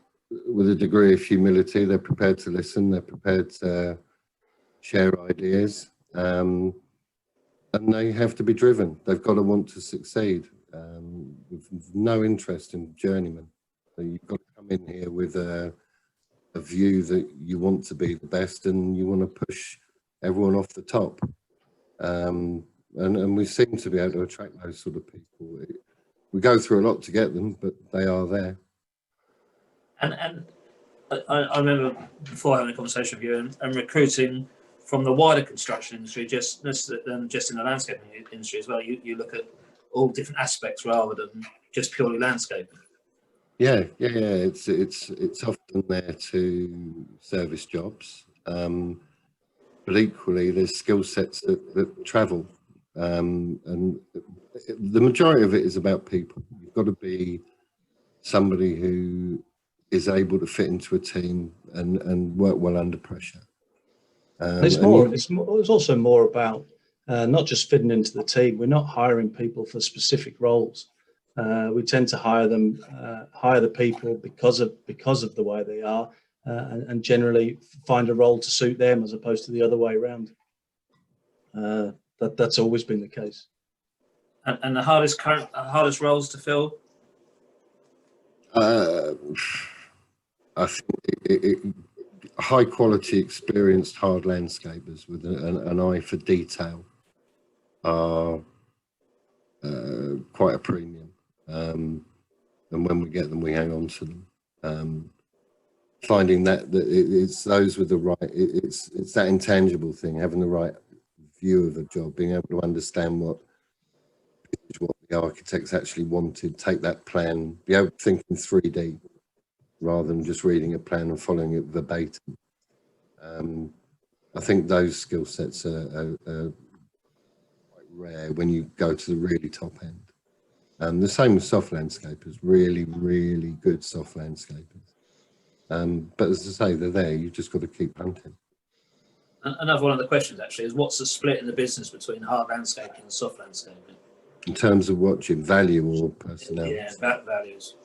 with a degree of humility. They're prepared to listen, they're prepared to share ideas, and they have to be driven. They've got to want to succeed, with no interest in journeyman. So you've got to come in here with a view that you want to be the best and you want to push everyone off the top. And we seem to be able to attract those sort of people. We go through a lot to get them, but they are there. And I remember before having a conversation with you and recruiting from the wider construction industry, just in the landscaping industry as well. You look at all different aspects rather than just purely landscaping. Yeah. It's often there to service jobs, but equally there's skill sets that travel, and the majority of it is about people. You've got to be somebody who is able to fit into a team and work well under pressure. It's also more about not just fitting into the team. We're not hiring people for specific roles. We tend to hire the people because of the way they are, and generally find a role to suit them as opposed to the other way around. That's always been the case. And the hardest roles to fill? I think high quality, experienced, hard landscapers with an eye for detail are quite a premium. And when we get them, we hang on to them. Finding that it's those with the right, it's that intangible thing, having the right view of a job, being able to understand what the architects actually wanted, take that plan, be able to think in 3D rather than just reading a plan and following it verbatim. I think those skill sets are quite rare when you go to the really top end. The same with soft landscapers, really, really good soft landscapers. But as I say, they're there, you've just got to keep hunting. Another one of the questions actually is, what's the split in the business between hard landscaping and soft landscaping? In terms of what, Jim, value or personnel? Yeah, values.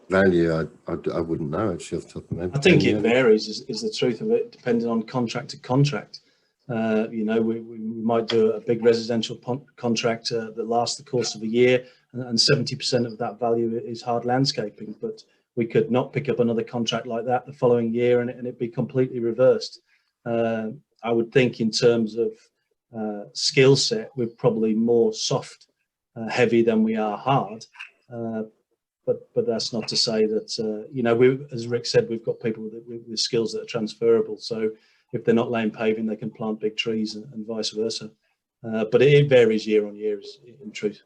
Value, I wouldn't know actually off the top of my head. I think it varies, is the truth of it, depending on contract to contract. We might do a big residential contract that lasts the course of a year, and 70% of that value is hard landscaping, but we could not pick up another contract like that the following year and it'd be completely reversed. I would think in terms of skill set, we're probably more soft heavy than we are hard. but that's not to say that you know, we, as Rick said, we've got people with skills that are transferable. So if they're not laying paving, they can plant big trees and vice versa. But it varies year on year, in truth.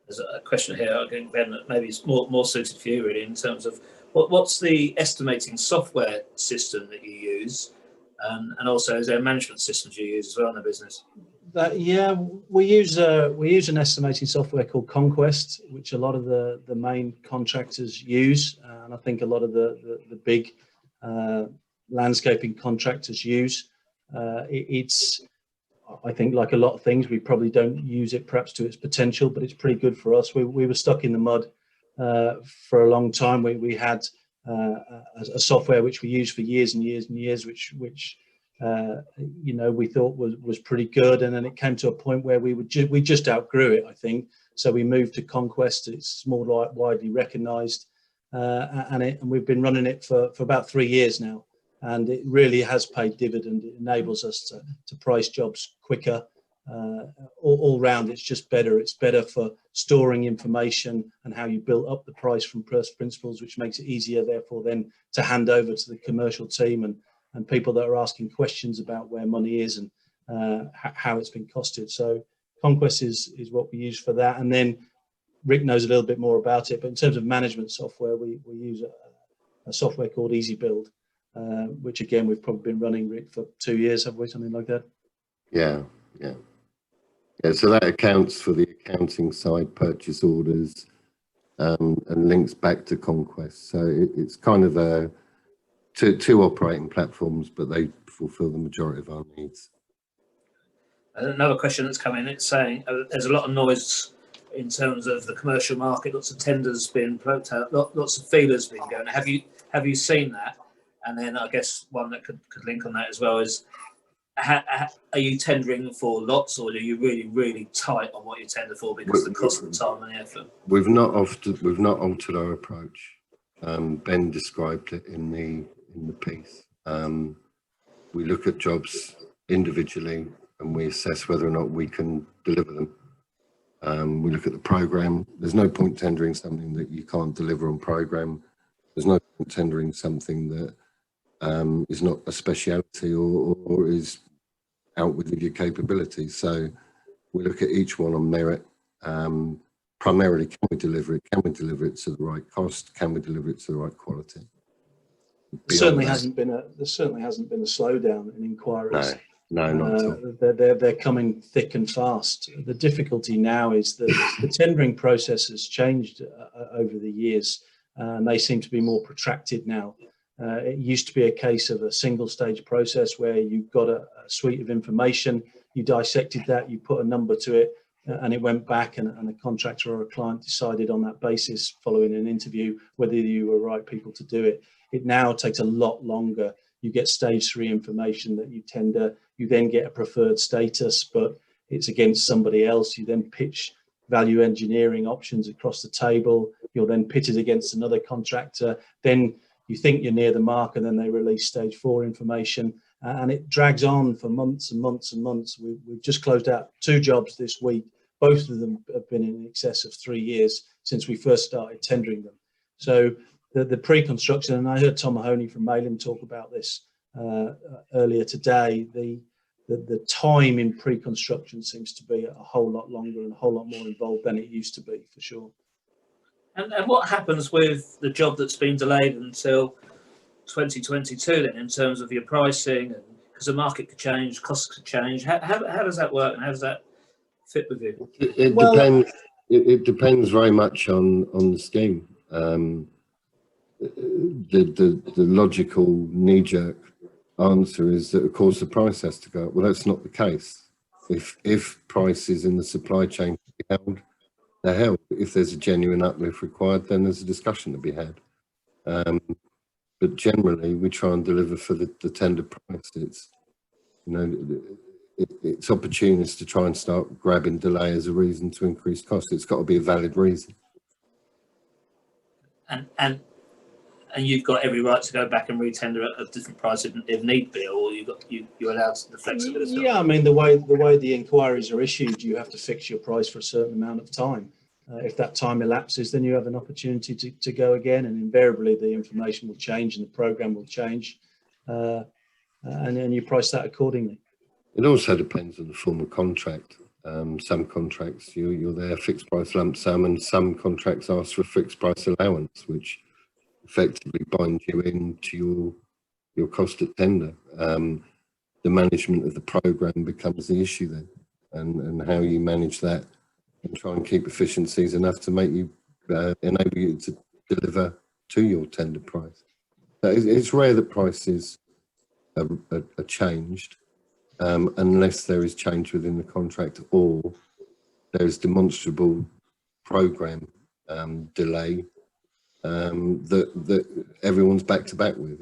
There's a question here, again, Ben, that maybe it's more suited for you, really, in terms of what's the estimating software system that you use, and also is there management systems you use as well in the business? Yeah, we use an estimating software called Conquest, which a lot of the main contractors use, and I think a lot of the big landscaping contractors use. It's, I think, like a lot of things, we probably don't use it perhaps to its potential, but it's pretty good for us. We were stuck in the mud for a long time. We had a software which we used for years and years and years, which you know, we thought was pretty good, and then it came to a point where we just outgrew it, I think. So we moved to Conquest. It's more widely recognised, and we've been running it for about 3 years now, and it really has paid dividend. It enables us to price jobs quicker. All round, it's just better. It's better for storing information and how you build up the price from first principles, which makes it easier, therefore, then to hand over to the commercial team and people that are asking questions about where money is and how it's been costed. So Conquest is what we use for that. And then Rick knows a little bit more about it, but in terms of management software, we use a software called Easy Build, which again, we've probably been running, Rick, for 2 years, have we, something like that? Yeah. So that accounts for the accounting side, purchase orders, and links back to Conquest. So it's kind of two operating platforms, but they fulfil the majority of our needs. Another question that's come in, it's saying there's a lot of noise in terms of the commercial market, lots of tenders being poked out, lots of feelers being going. Have you seen that? And then I guess one that could link on that as well is, are you tendering for lots, or are you really tight on what you tender for because of the cost of the time and the effort? We've not altered our approach. Ben described it in the piece. We look at jobs individually and we assess whether or not we can deliver them. We look at the program. There's no point tendering something that you can't deliver on program. There's no point tendering something that is not a speciality or is out with your capabilities. So we look at each one on merit. Primarily, can we deliver it? Can we deliver it to the right cost? Can we deliver it to the right quality? There certainly hasn't been a slowdown in inquiries. No, not at all. They're coming thick and fast. The difficulty now is that the tendering process has changed over the years, and they seem to be more protracted now. It used to be a case of a single stage process where you got a suite of information, you dissected that, you put a number to it, and it went back, and a contractor or a client decided on that basis, following an interview, whether you were right people to do it. It now takes a lot longer. You get stage 3 information that you tender, you then get a preferred status, but it's against somebody else. You then pitch value engineering options across the table. You're then pitted against another contractor. Then you think you're near the mark, and then they release stage 4 information, and it drags on for months and months and months. We've just closed out 2 jobs this week. Both of them have been in excess of 3 years since we first started tendering them. So the pre-construction, and I heard Tom Mahoney from Malin talk about this earlier today, the time in pre-construction seems to be a whole lot longer and a whole lot more involved than it used to be, for sure. And what happens with the job that's been delayed until 2022 then, in terms of your pricing? And because the market could change, costs could change. How does that work, and how does that fit with you? It depends. It depends very much on the scheme. The logical knee-jerk answer is that, of course, the price has to go up. Well, that's not the case. If prices in the supply chain can be held, they're held. If there's a genuine uplift required, then there's a discussion to be had. But generally, we try and deliver for the tender price. It's, it's opportunist to try and start grabbing delay as a reason to increase cost. It's got to be a valid reason. And you've got every right to go back and re-tender at a different price if need be, or you're allowed the flexibility. Yeah, I mean, the way the inquiries are issued, you have to fix your price for a certain amount of time. If that time elapses, then you have an opportunity to go again, and invariably the information will change and the program will change, and then you price that accordingly. It also depends on the form of contract. Some contracts you're there fixed price lump sum, and some contracts ask for a fixed price allowance, which effectively binds you into your cost of tender. The management of the program becomes the issue then, and how you manage that and try and keep efficiencies enough to make you enable you to deliver to your tender price. It's rare that prices are changed unless there is change within the contract or there is demonstrable program delay that everyone's back to back with.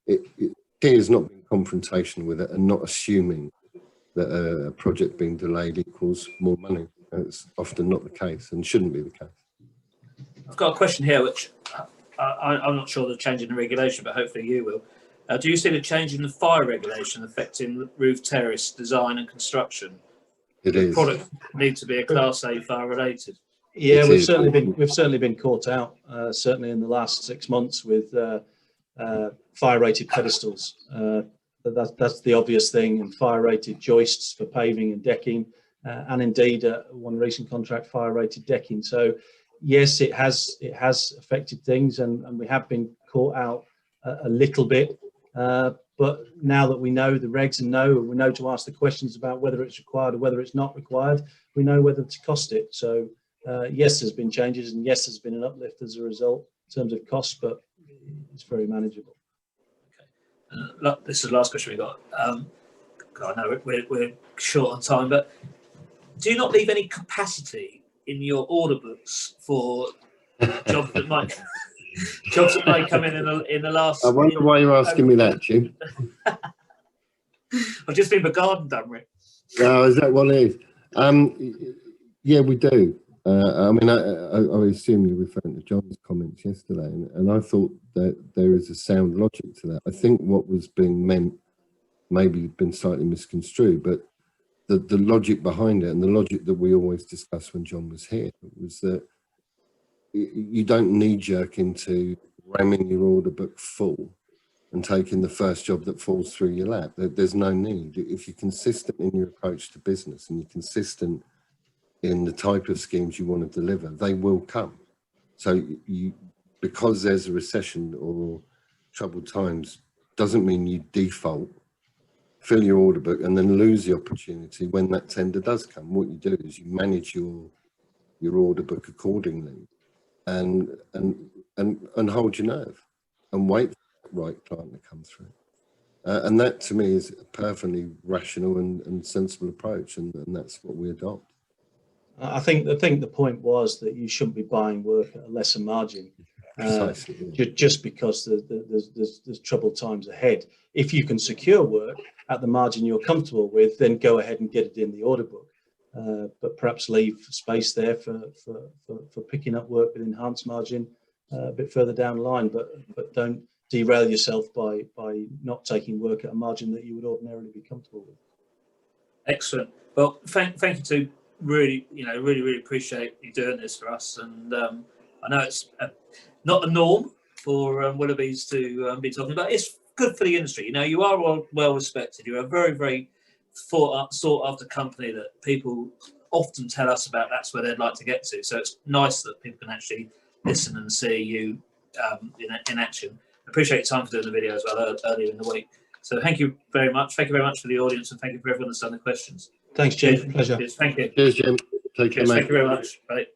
Key is not being confrontational with it and not assuming that a project being delayed equals more money. It's often not the case and shouldn't be the case. I've got a question here, which I'm not sure the change in the regulation, but hopefully you will. Do you see the change in the fire regulation affecting roof terrace design and construction? It is. Product need to be a Class A fire related. Yeah, we've certainly been caught out. Certainly in the last 6 months with fire rated pedestals. That's the obvious thing, and fire rated joists for paving and decking, and indeed one recent contract fire rated decking. So yes, it has affected things, and we have been caught out a little bit. But now that we know the regs and we know to ask the questions about whether it's required or whether it's not required, we know whether to cost it. So yes, there's been changes, and yes, there's been an uplift as a result in terms of costs, but it's very manageable. Okay. This is the last question we got. I know we're short on time, but do you not leave any capacity in your order books for jobs that might come in the last? I wonder why you're asking me that, Jim. I've just been the garden done, Rick. Oh, is that what it is? Yeah, we do. I mean, I assume you're referring to John's comments yesterday, and I thought that there is a sound logic to that. I think what was being meant maybe been slightly misconstrued, but the logic behind it, and the logic that we always discussed when John was here, was that you don't knee-jerk into ramming your order book full and taking the first job that falls through your lap. There's no need. If you're consistent in your approach to business and you're consistent in the type of schemes you want to deliver, they will come. So because there's a recession or troubled times, doesn't mean you default, fill your order book, and then lose the opportunity when that tender does come. What you do is you manage your order book accordingly, and hold your nerve and wait for the right client to come through. And that to me is a perfectly rational and sensible approach, and that's what we adopt. I think the point was that you shouldn't be buying work at a lesser margin, just because there's troubled times ahead. If you can secure work at the margin you're comfortable with, then go ahead and get it in the order book. But perhaps leave space there for picking up work with enhanced margin a bit further down the line. But don't derail yourself by not taking work at a margin that you would ordinarily be comfortable with. Excellent. Well, thank you to really appreciate you doing this for us. And I know it's not the norm for Willerby's to be talking about. It's good for the industry. You know, you are well respected. You're a very, very sought after company that people often tell us about. That's where they'd like to get to. So it's nice that people can actually listen and see you in action. I appreciate your time for doing the video as well earlier in the week. So thank you very much. Thank you very much for the audience, and thank you for everyone that's done the questions. Thanks, Jim. Pleasure. Cheers. Thank you. Cheers, Jim. Take care, mate. Thank you very much. Bye.